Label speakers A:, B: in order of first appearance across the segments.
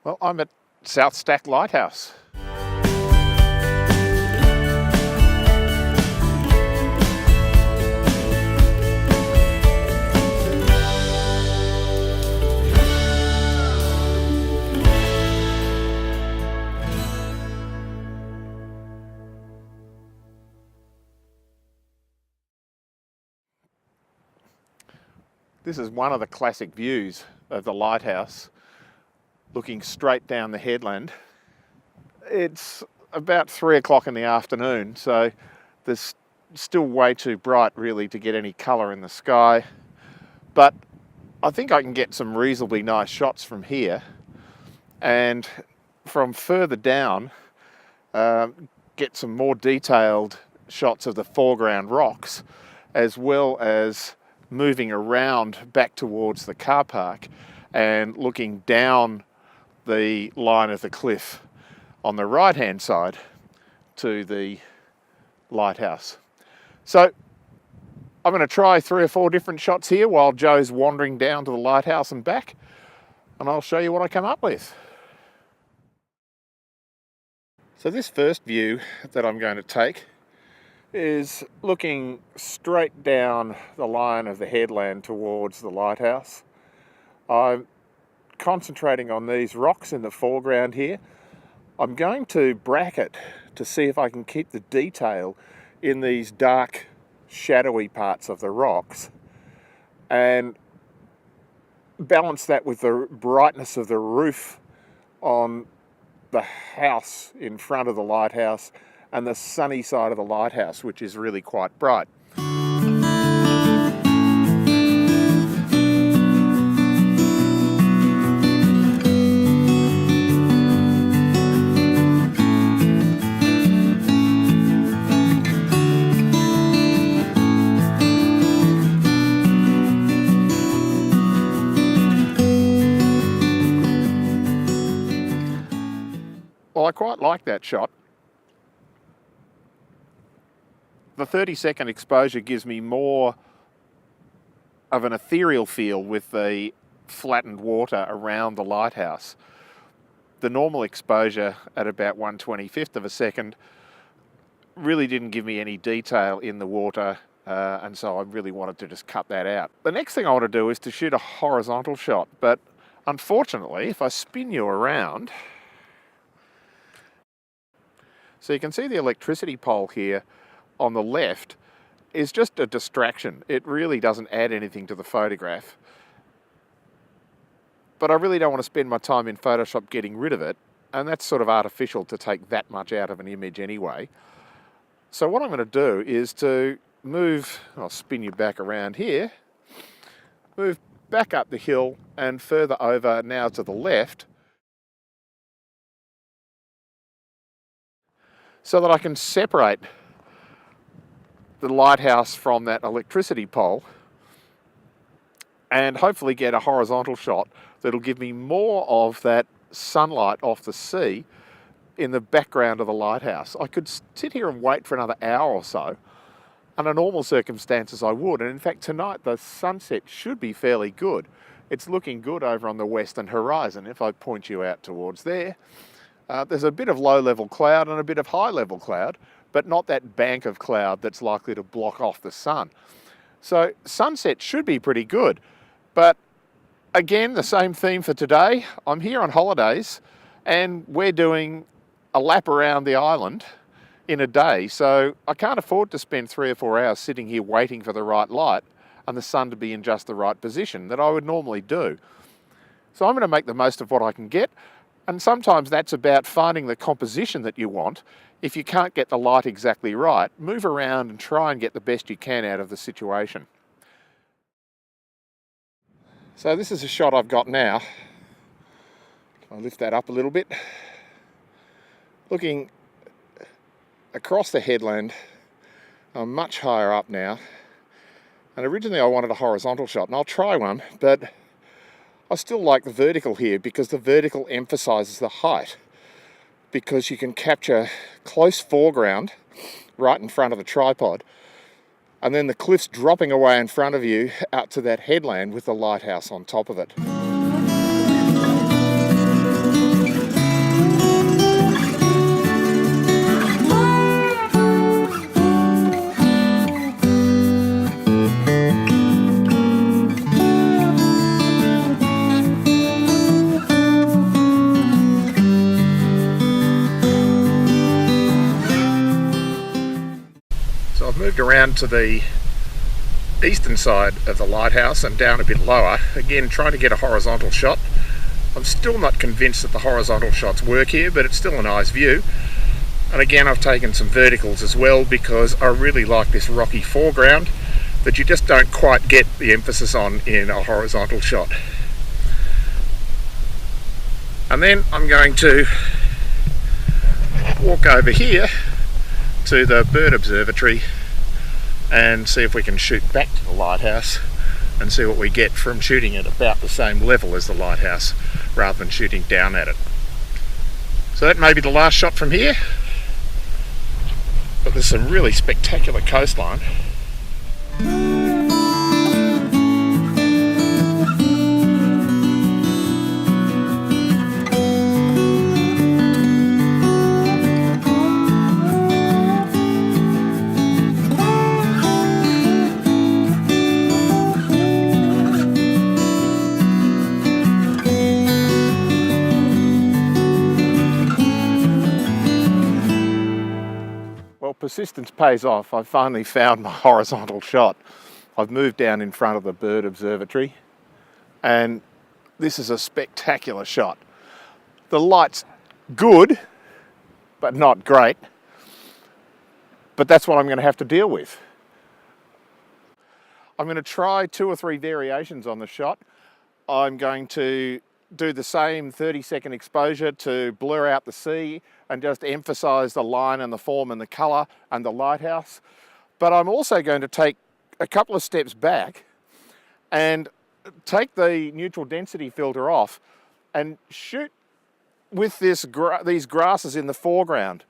A: Well, I'm at South Stack Lighthouse. This is one of the classic views of the lighthouse, looking straight down the headland. It's about 3 o'clock in the afternoon, so there's still way too bright really to get any colour in the sky, but I think I can get some reasonably nice shots from here, and from further down get some more detailed shots of the foreground rocks, as well as moving around back towards the car park and looking down the line of the cliff on the right hand side to the lighthouse. So I'm going to try 3 or 4 different shots here while Joe's wandering down to the lighthouse and back, and I'll show you what I come up with. So this first view that I'm going to take is looking straight down the line of the headland towards the lighthouse. I'm concentrating on these rocks in the foreground here. I'm going to bracket to see if I can keep the detail in these dark, shadowy parts of the rocks and balance that with the brightness of the roof on the house in front of the lighthouse and the sunny side of the lighthouse, which is really quite bright. Well, I quite like that shot. The 30-second exposure gives me more of an ethereal feel with the flattened water around the lighthouse. The normal exposure at about 1/25 of a second really didn't give me any detail in the water, and so I really wanted to just cut that out. The next thing I want to do is to shoot a horizontal shot, but unfortunately, if I spin you around, so you can see the electricity pole here on the left is just a distraction. It really doesn't add anything to the photograph. But I really don't want to spend my time in Photoshop getting rid of it, and that's sort of artificial to take that much out of an image anyway. So what I'm going to do is to move, I'll spin you back around here, move back up the hill and further over now to the left, so that I can separate the lighthouse from that electricity pole and hopefully get a horizontal shot that'll give me more of that sunlight off the sea in the background of the lighthouse. I could sit here and wait for another hour or so. Under normal circumstances I would, and in fact tonight the sunset should be fairly good. It's looking good over on the western horizon. If I point you out towards there, there's a bit of low-level cloud and a bit of high-level cloud, but not that bank of cloud that's likely to block off the sun. So sunset should be pretty good. But again, the same theme for today. I'm here on holidays and we're doing a lap around the island in a day. So I can't afford to spend 3 or 4 hours sitting here waiting for the right light and the sun to be in just the right position that I would normally do. So I'm going to make the most of what I can get. And sometimes that's about finding the composition that you want. If you can't get the light exactly right, move around and try and get the best you can out of the situation. So this is a shot I've got now. I'll lift that up a little bit. Looking across the headland, I'm much higher up now. And originally I wanted a horizontal shot, and I'll try one, but I still like the vertical here because the vertical emphasizes the height, because you can capture close foreground right in front of the tripod, and then the cliffs dropping away in front of you out to that headland with the lighthouse on top of it. around to the eastern side of the lighthouse and down a bit lower, again trying to get a horizontal shot. I'm still not convinced that the horizontal shots work here, but it's still a nice view. And again, I've taken some verticals as well because I really like this rocky foreground that you just don't quite get the emphasis on in a horizontal shot. And then I'm going to walk over here to the bird observatory and see if we can shoot back to the lighthouse and see what we get from shooting at about the same level as the lighthouse rather than shooting down at it. So that may be the last shot from here, but there's some really spectacular coastline. Well, persistence pays off. I've finally found my horizontal shot. I've moved down in front of the bird observatory and this is a spectacular shot. The light's good, but not great. But that's what I'm going to have to deal with. I'm going to try 2 or 3 variations on the shot. I'm going to do the same 30-second exposure to blur out the sea and just emphasize the line and the form and the color and the lighthouse. But I'm also going to take a couple of steps back and take the neutral density filter off and shoot with these grasses in the foreground.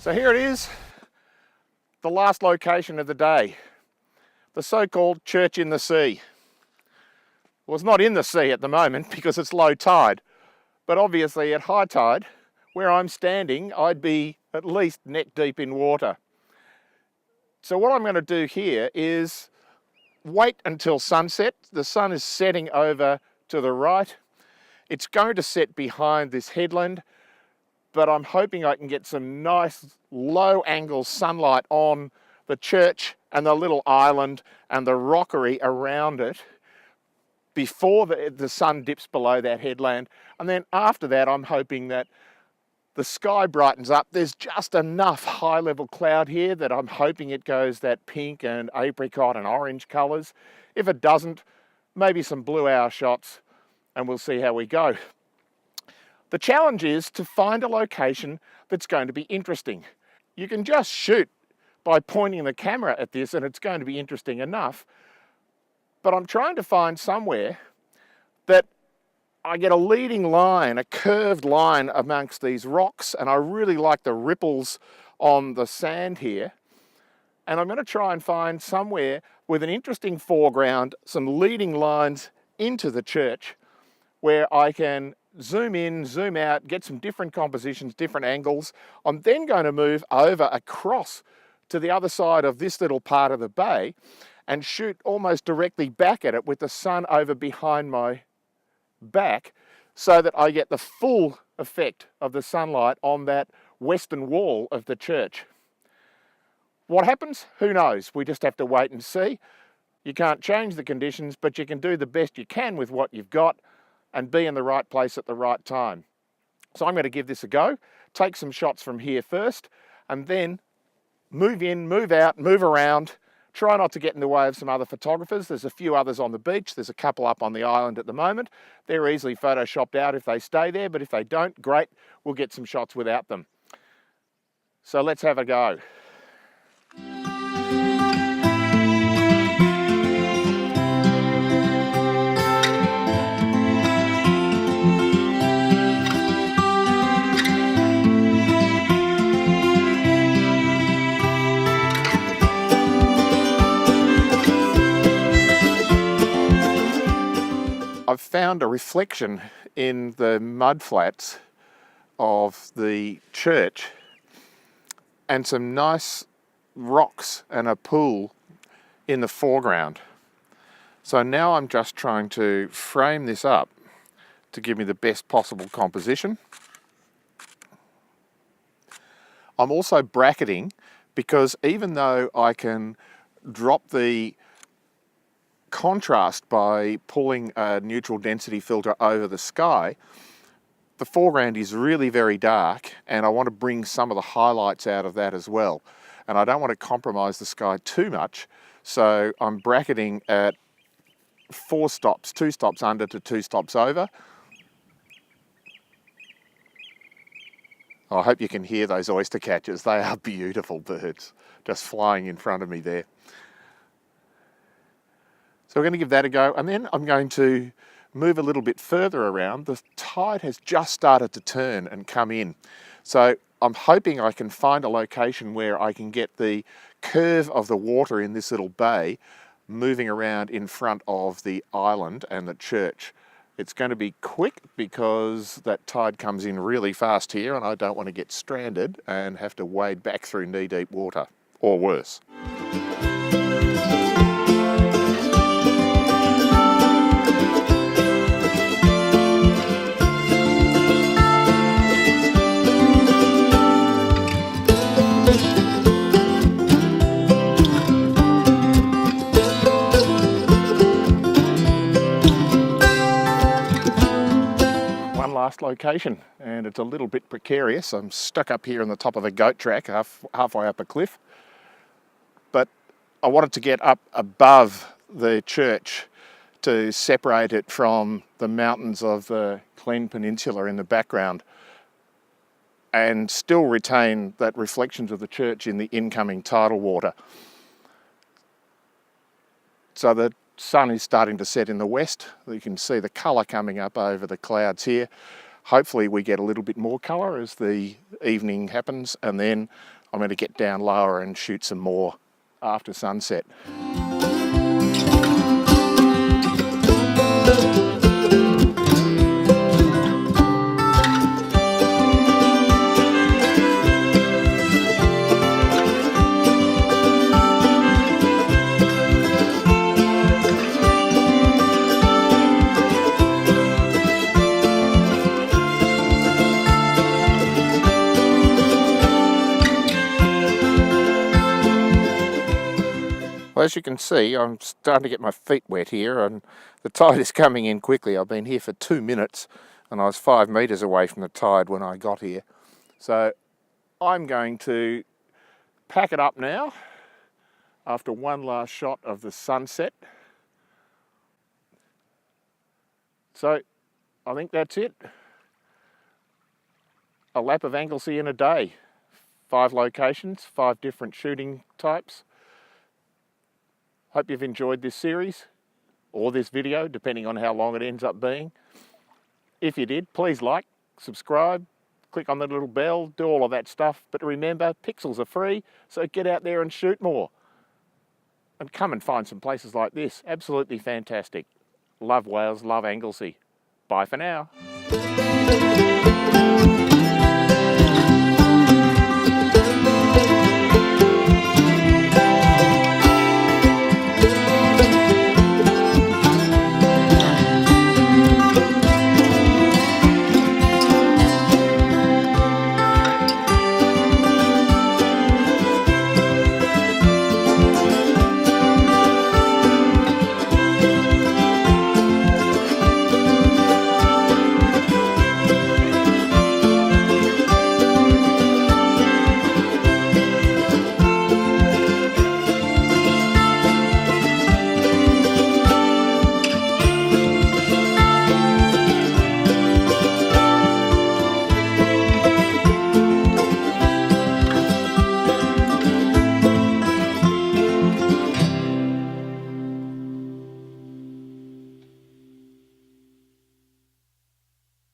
A: So here it is, the last location of the day, the so-called church in the sea. Well, it's not in the sea at the moment because it's low tide, but obviously at high tide, where I'm standing, I'd be at least neck deep in water. So what I'm going to do here is wait until sunset. The sun is setting over to the right. It's going to set behind this headland, but I'm hoping I can get some nice low angle sunlight on the church and the little island and the rockery around it before the sun dips below that headland. And then after that, I'm hoping that the sky brightens up. There's just enough high level cloud here that I'm hoping it goes that pink and apricot and orange colours. If it doesn't, maybe some blue hour shots and we'll see how we go. The challenge is to find a location that's going to be interesting. You can just shoot by pointing the camera at this and it's going to be interesting enough. But I'm trying to find somewhere that I get a leading line, a curved line amongst these rocks, and I really like the ripples on the sand here. And I'm going to try and find somewhere with an interesting foreground, some leading lines into the church where I can zoom in, zoom out, get some different compositions, different angles. I'm then going to move over across to the other side of this little part of the bay and shoot almost directly back at it with the sun over behind my back so that I get the full effect of the sunlight on that western wall of the church. What happens? Who knows? We just have to wait and see. You can't change the conditions, but you can do the best you can with what you've got and be in the right place at the right time. So I'm going to give this a go, take some shots from here first, and then move in, move out, move around. Try not to get in the way of some other photographers. There's a few others on the beach. There's a couple up on the island at the moment. They're easily photoshopped out if they stay there, but if they don't, great, we'll get some shots without them. So let's have a go. I've found a reflection in the mud flats of the church and some nice rocks and a pool in the foreground. So now I'm just trying to frame this up to give me the best possible composition. I'm also bracketing because even though I can drop the contrast by pulling a neutral density filter over the sky, the foreground is really very dark and I want to bring some of the highlights out of that as well. And I don't want to compromise the sky too much, so I'm bracketing at 4 stops, 2 stops under to 2 stops over. I hope you can hear those oyster catchers. They are beautiful birds, just flying in front of me there. So we're going to give that a go, and then I'm going to move a little bit further around. The tide has just started to turn and come in. So I'm hoping I can find a location where I can get the curve of the water in this little bay moving around in front of the island and the church. It's going to be quick because that tide comes in really fast here and I don't want to get stranded and have to wade back through knee-deep water, or worse. Last location, and it's a little bit precarious. I'm stuck up here on the top of a goat track halfway up a cliff, but I wanted to get up above the church to separate it from the mountains of the Glen Peninsula in the background and still retain that reflections of the church in the incoming tidal water. So the sun is starting to set in the west. You can see the colour coming up over the clouds here. Hopefully we get a little bit more colour as the evening happens, and then I'm going to get down lower and shoot some more after sunset. Well, as you can see, I'm starting to get my feet wet here and the tide is coming in quickly. I've been here for 2 minutes and I was 5 metres away from the tide when I got here. So I'm going to pack it up now after one last shot of the sunset. So I think that's it. A lap of Anglesey in a day. 5 locations, 5 different shooting types. Hope you've enjoyed this series, or this video, depending on how long it ends up being. If you did, please like, subscribe, click on the little bell, do all of that stuff. But remember, pixels are free, so get out there and shoot more. And come and find some places like this. Absolutely fantastic. Love Wales, love Anglesey. Bye for now.